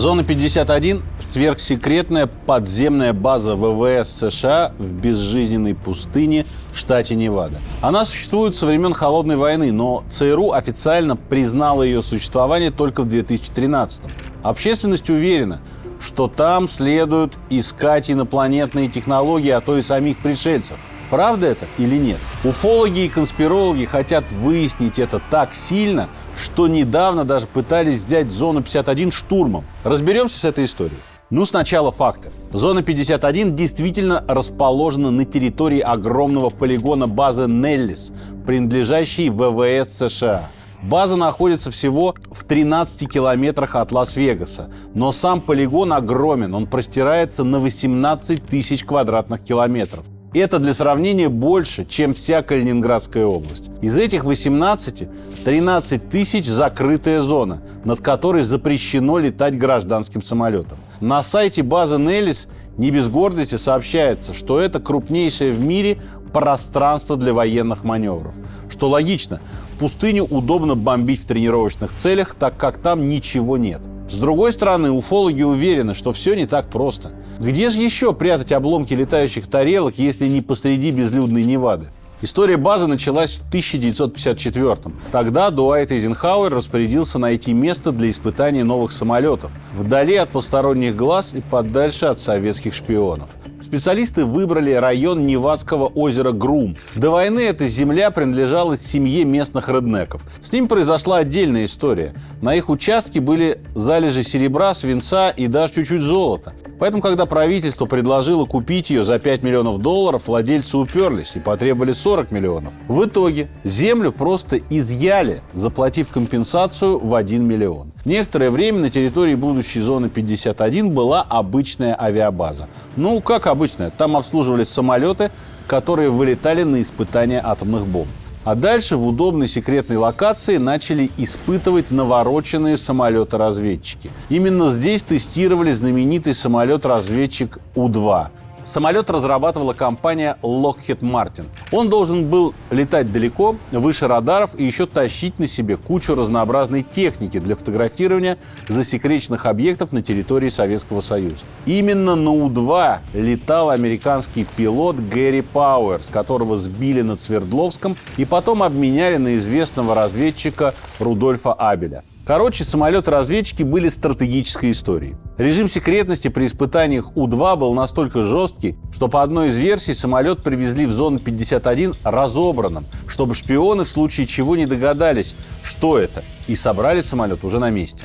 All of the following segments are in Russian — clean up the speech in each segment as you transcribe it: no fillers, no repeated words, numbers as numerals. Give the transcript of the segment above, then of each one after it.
Зона 51 – сверхсекретная подземная база ВВС США в безжизненной пустыне в штате Невада. Она существует со времен Холодной войны, но ЦРУ официально признала ее существование только в 2013-м. Общественность уверена, что там следует искать инопланетные технологии, а то и самих пришельцев. Правда это или нет? Уфологи и конспирологи хотят выяснить это так сильно, что недавно даже пытались взять Зону 51 штурмом. Разберемся с этой историей. Сначала факты. Зона 51 действительно расположена на территории огромного полигона базы Неллис, принадлежащей ВВС США. База находится всего в 13 километрах от Лас-Вегаса, но сам полигон огромен, он простирается на 18 тысяч квадратных километров. Это для сравнения больше, чем вся Калининградская область. Из этих 18 – 13 тысяч закрытая зона, над которой запрещено летать гражданским самолетом. На сайте базы Неллис не без гордости сообщается, что это крупнейшее в мире пространство для военных маневров. Что логично, пустыню удобно бомбить в тренировочных целях, так как там ничего нет. С другой стороны, уфологи уверены, что все не так просто. Где же еще прятать обломки летающих тарелок, если не посреди безлюдной Невады? История базы началась в 1954-м. Тогда Дуайт Эйзенхауэр распорядился найти место для испытания новых самолетов, вдали от посторонних глаз и подальше от советских шпионов. Специалисты выбрали район Невадского озера Грум. До войны эта земля принадлежала семье местных реднеков. С ним произошла отдельная история. На их участке были залежи серебра, свинца и даже чуть-чуть золота. Поэтому, когда правительство предложило купить ее за $5 миллионов, владельцы уперлись и потребовали 40 миллионов. В итоге землю просто изъяли, заплатив компенсацию в 1 миллион. Некоторое время на территории будущей зоны 51 была обычная авиабаза. Как обычная. Там обслуживались самолеты, которые вылетали на испытания атомных бомб. А дальше в удобной секретной локации начали испытывать навороченные самолеты-разведчики. Именно здесь тестировали знаменитый самолет-разведчик У-2. Самолет разрабатывала компания Lockheed Martin. Он должен был летать далеко, выше радаров и еще тащить на себе кучу разнообразной техники для фотографирования засекреченных объектов на территории Советского Союза. Именно на У-2 летал американский пилот Гэри Пауэрс, которого сбили над Свердловском и потом обменяли на известного разведчика Рудольфа Абеля. Самолеты-разведчики были стратегической историей. Режим секретности при испытаниях У-2 был настолько жесткий, что по одной из версий самолет привезли в зону 51 разобранным, чтобы шпионы в случае чего не догадались, что это, и собрали самолет уже на месте.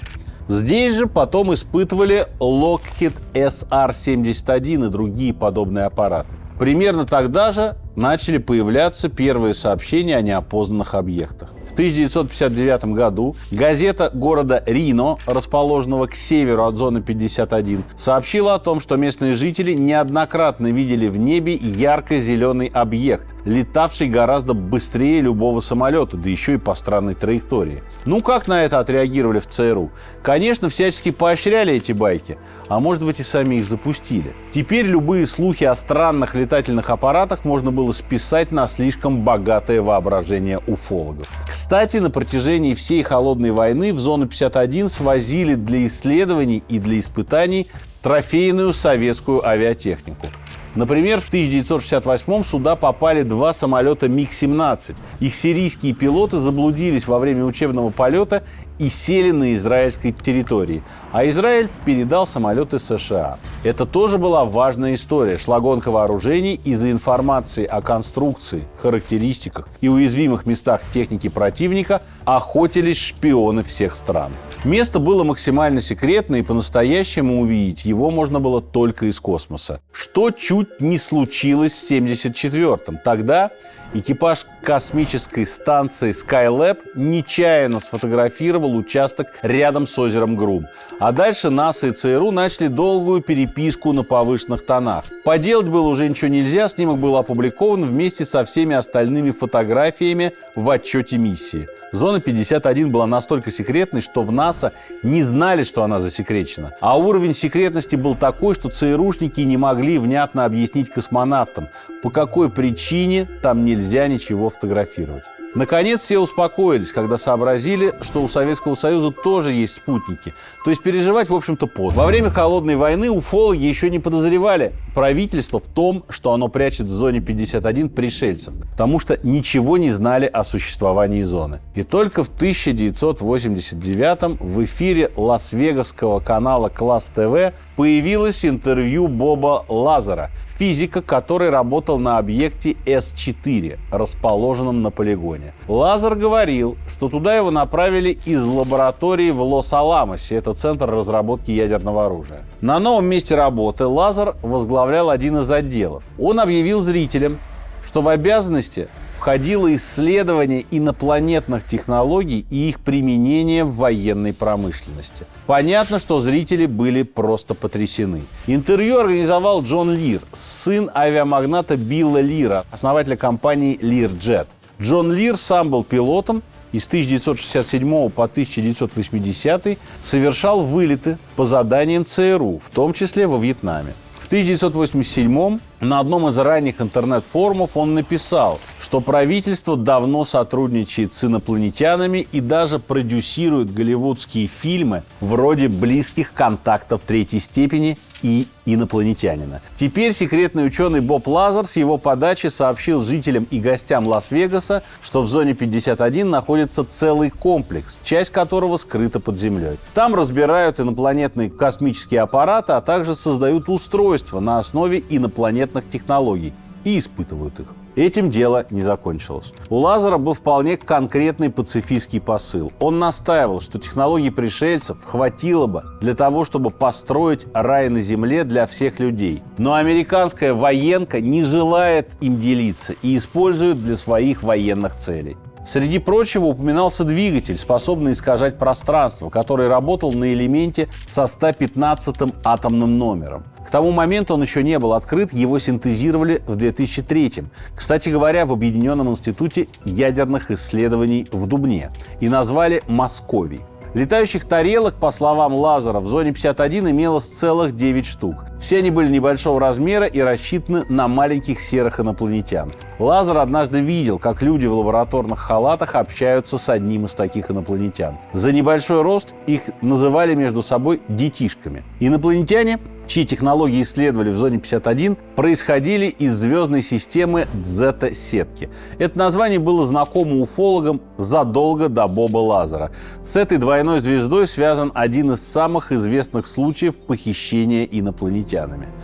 Здесь же потом испытывали Lockheed SR-71 и другие подобные аппараты. Примерно тогда же начали появляться первые сообщения о неопознанных объектах. В 1959 году газета города Рино, расположенного к северу от зоны 51, сообщила о том, что местные жители неоднократно видели в небе ярко-зеленый объект, летавший гораздо быстрее любого самолета, да еще и по странной траектории. Как на это отреагировали в ЦРУ? Конечно, всячески поощряли эти байки, а может быть и сами их запустили. Теперь любые слухи о странных летательных аппаратах можно было списать на слишком богатое воображение уфологов. Кстати, на протяжении всей Холодной войны в зону 51 свозили для исследований и для испытаний трофейную советскую авиатехнику. Например, в 1968-м сюда попали 2 самолета МиГ-17. Их сирийские пилоты заблудились во время учебного полета и сели на израильской территории. А Израиль передал самолеты США. Это тоже была важная история. Шла гонка вооружений, из-за информации о конструкции, характеристиках и уязвимых местах техники противника охотились шпионы всех стран. Место было максимально секретно, и по-настоящему увидеть его можно было только из космоса. Что чуть не случилось в 1974-м. Тогда экипаж космической станции Skylab нечаянно сфотографировал участок рядом с озером Грум. А дальше НАСА и ЦРУ начали долгую переписку на повышенных тонах. Поделать было уже ничего нельзя, снимок был опубликован вместе со всеми остальными фотографиями в отчете миссии. Зона 51 была настолько секретной, что в НАСА не знали, что она засекречена. А уровень секретности был такой, что ЦРУшники не могли внятно объяснить космонавтам, по какой причине там нельзя ничего фотографировать. Наконец все успокоились, когда сообразили, что у Советского Союза тоже есть спутники. То есть переживать, в общем-то, поздно. Во время Холодной войны уфологи еще не подозревали правительство в том, что оно прячет в зоне 51 пришельцев, потому что ничего не знали о существовании зоны. И только в 1989 в эфире лас-вегасского канала «Класс ТВ» появилось интервью Боба Лазара, физика, который работал на объекте С-4, расположенном на полигоне. Лазар говорил, что туда его направили из лаборатории в Лос-Аламосе, это центр разработки ядерного оружия. На новом месте работы Лазар возглавлял один из отделов. Он объявил зрителям, что в обязанности входило исследование инопланетных технологий и их применение в военной промышленности. Понятно, что зрители были просто потрясены. Интервью организовал Джон Лир, сын авиамагната Билла Лира, основателя компании Learjet. Джон Лир сам был пилотом и с 1967 по 1980 совершал вылеты по заданиям ЦРУ, в том числе во Вьетнаме. В 1987 на одном из ранних интернет-форумов он написал, что правительство давно сотрудничает с инопланетянами и даже продюсирует голливудские фильмы вроде «Близких контактов третьей степени» и «Инопланетянина». Теперь секретный ученый Боб Лазар с его подачи сообщил жителям и гостям Лас-Вегаса, что в зоне 51 находится целый комплекс, часть которого скрыта под землей. Там разбирают инопланетные космические аппараты, а также создают устройства на основе инопланетных технологий и испытывают их. Этим дело не закончилось. У Лазара был вполне конкретный пацифистский посыл. Он настаивал, что технологий пришельцев хватило бы для того, чтобы построить рай на земле для всех людей. Но американская военка не желает им делиться и использует для своих военных целей. Среди прочего упоминался двигатель, способный искажать пространство, который работал на элементе со 115-м атомным номером. К тому моменту он еще не был открыт, его синтезировали в 2003-м. Кстати говоря, в Объединенном институте ядерных исследований в Дубне. И назвали «Московий». Летающих тарелок, по словам Лазара, в зоне 51 имелось целых 9 штук. Все они были небольшого размера и рассчитаны на маленьких серых инопланетян. Лазар однажды видел, как люди в лабораторных халатах общаются с одним из таких инопланетян. За небольшой рост их называли между собой детишками. Инопланетяне, чьи технологии исследовали в зоне 51, происходили из звездной системы Дзета-сетки. Это название было знакомо уфологам задолго до Боба Лазара. С этой двойной звездой связан один из самых известных случаев похищения инопланетянами.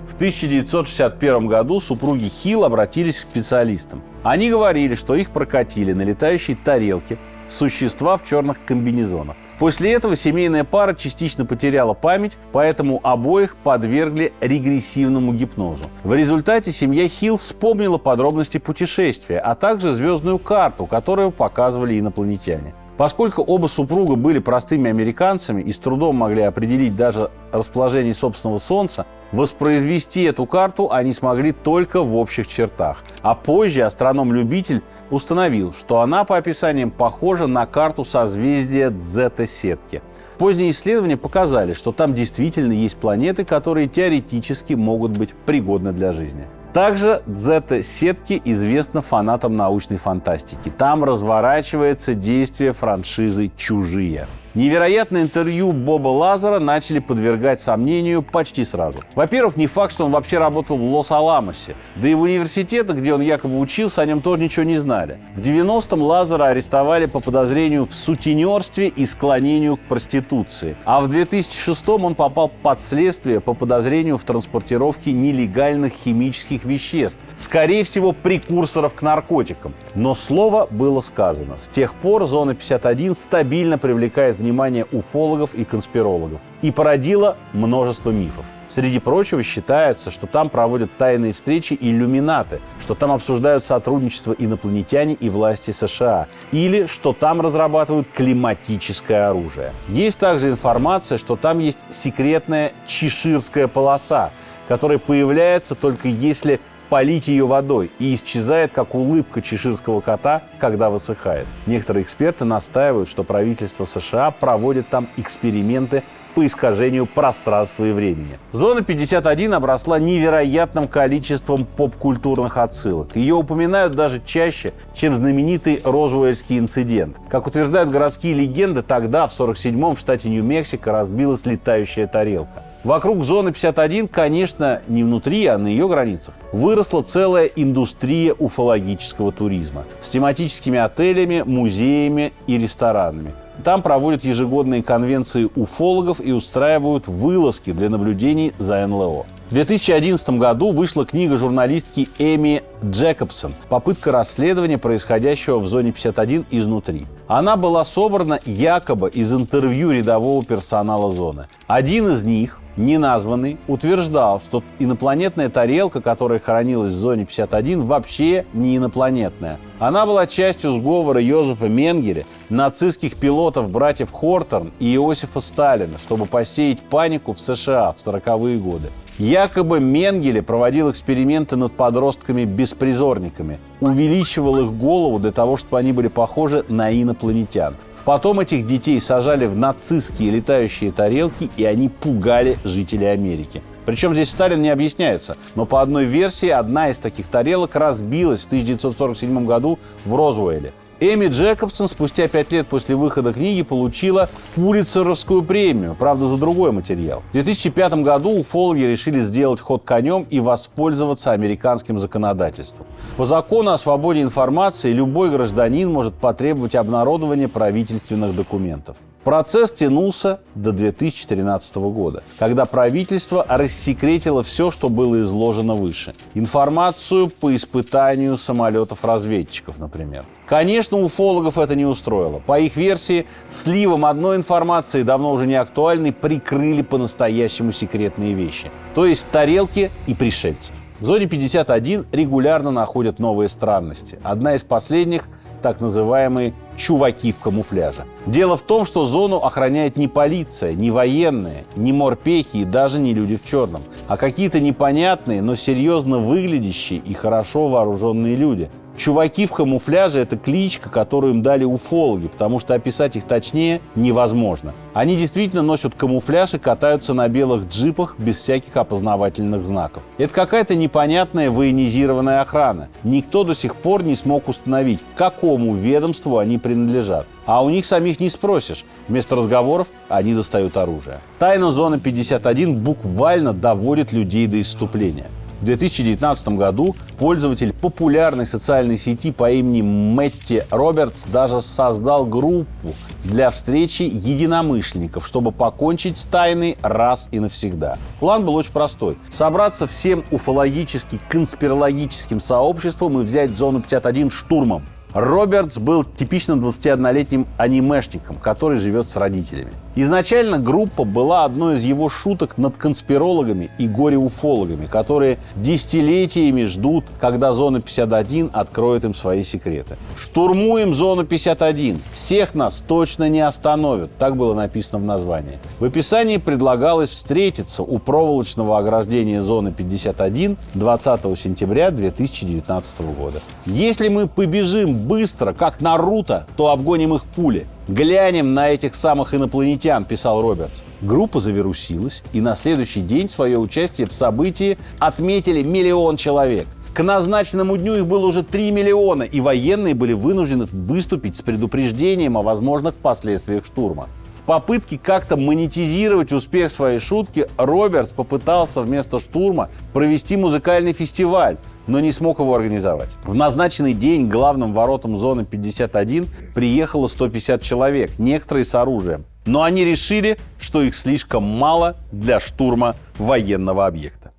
В 1961 году супруги Хилл обратились к специалистам. Они говорили, что их прокатили на летающей тарелке существа в черных комбинезонах. После этого семейная пара частично потеряла память, поэтому обоих подвергли регрессивному гипнозу. В результате семья Хилл вспомнила подробности путешествия, а также звездную карту, которую показывали инопланетяне. Поскольку оба супруга были простыми американцами и с трудом могли определить даже расположение собственного Солнца, воспроизвести эту карту они смогли только в общих чертах. А позже астроном-любитель установил, что она по описаниям похожа на карту созвездия Дзета-сетки. Поздние исследования показали, что там действительно есть планеты, которые теоретически могут быть пригодны для жизни. Также Дзета-сетки известна фанатам научной фантастики. Там разворачивается действие франшизы «Чужие». Невероятное интервью Боба Лазара начали подвергать сомнению почти сразу. Во-первых, не факт, что он вообще работал в Лос-Аламосе. Да и в университетах, где он якобы учился, о нем тоже ничего не знали. В 90-м Лазара арестовали по подозрению в сутенерстве и склонению к проституции. А в 2006-м он попал под следствие по подозрению в транспортировке нелегальных химических веществ. Скорее всего, прекурсоров к наркотикам. Но слово было сказано. С тех пор зона 51 стабильно привлекает внимание уфологов и конспирологов и породила множество мифов. Среди прочего, считается, что там проводят тайные встречи иллюминаты, что там обсуждают сотрудничество инопланетяне и власти США, или что там разрабатывают климатическое оружие. Есть также информация, что там есть секретная чеширская полоса, которая появляется только если полить ее водой и исчезает, как улыбка чеширского кота, когда высыхает. Некоторые эксперты настаивают, что правительство США проводит там эксперименты по искажению пространства и времени. Зона 51 обросла невероятным количеством поп-культурных отсылок. Ее упоминают даже чаще, чем знаменитый Розуэльский инцидент. Как утверждают городские легенды, тогда, в 1947-м, в штате Нью-Мексико разбилась летающая тарелка. Вокруг зоны 51, конечно, не внутри, а на ее границах, выросла целая индустрия уфологического туризма с тематическими отелями, музеями и ресторанами. Там проводят ежегодные конвенции уфологов и устраивают вылазки для наблюдений за НЛО. В 2011 году вышла книга журналистки Эми Джекобсон «Попытка расследования происходящего в зоне 51 изнутри». Она была собрана якобы из интервью рядового персонала зоны. Один из них, неназванный, утверждал, что инопланетная тарелка, которая хранилась в зоне 51, вообще не инопланетная. Она была частью сговора Йозефа Менгеле, нацистских пилотов братьев Хортерн и Иосифа Сталина, чтобы посеять панику в США в 40-е годы. Якобы Менгеле проводил эксперименты над подростками-беспризорниками, увеличивал их голову для того, чтобы они были похожи на инопланетян. Потом этих детей сажали в нацистские летающие тарелки, и они пугали жителей Америки. Причем здесь Сталин не объясняется, но по одной версии одна из таких тарелок разбилась в 1947 году в Розуэле. Эми Джекобсон спустя 5 лет после выхода книги получила Пулитцеровскую премию, правда, за другой материал. В 2005 году уфологи решили сделать ход конем и воспользоваться американским законодательством. По закону о свободе информации любой гражданин может потребовать обнародования правительственных документов. Процесс тянулся до 2013 года, когда правительство рассекретило все, что было изложено выше. Информацию по испытанию самолетов-разведчиков, например. Конечно, уфологов это не устроило. По их версии, сливом одной информации, давно уже не актуальной, прикрыли по-настоящему секретные вещи. То есть тарелки и пришельцев. В зоне 51 регулярно находят новые странности. Одна из последних – так называемые «чуваки в камуфляже». Дело в том, что зону охраняет не полиция, не военные, не морпехи и даже не люди в черном, а какие-то непонятные, но серьезно выглядящие и хорошо вооруженные люди. Чуваки в камуфляже – это кличка, которую им дали уфологи, потому что описать их точнее невозможно. Они действительно носят камуфляж и катаются на белых джипах без всяких опознавательных знаков. Это какая-то непонятная военизированная охрана. Никто до сих пор не смог установить, к какому ведомству они принадлежат. А у них самих не спросишь. Вместо разговоров они достают оружие. Тайна зоны 51 буквально доводит людей до исступления. В 2019 году пользователь популярной социальной сети по имени Мэтти Робертс даже создал группу для встречи единомышленников, чтобы покончить с тайной раз и навсегда. План был очень простой. Собраться всем уфологически-конспирологическим сообществом и взять зону 51 штурмом. Робертс был типичным 21-летним анимешником, который живет с родителями. Изначально группа была одной из его шуток над конспирологами и горе-уфологами, которые десятилетиями ждут, когда зона 51 откроет им свои секреты. «Штурмуем зону 51! Всех нас точно не остановят!» Так было написано в названии. В описании предлагалось встретиться у проволочного ограждения зоны 51 20 сентября 2019 года. Если мы побежим быстро, как Наруто, то обгоним их пули. «Глянем на этих самых инопланетян», – писал Робертс. Группа завирусилась, и на следующий день свое участие в событии отметили 1 миллион человек. К назначенному дню их было уже 3 миллиона, и военные были вынуждены выступить с предупреждением о возможных последствиях штурма. В попытке как-то монетизировать успех своей шутки Робертс попытался вместо штурма провести музыкальный фестиваль, но не смог его организовать. В назначенный день к главным воротам зоны 51 приехало 150 человек, некоторые с оружием. Но они решили, что их слишком мало для штурма военного объекта.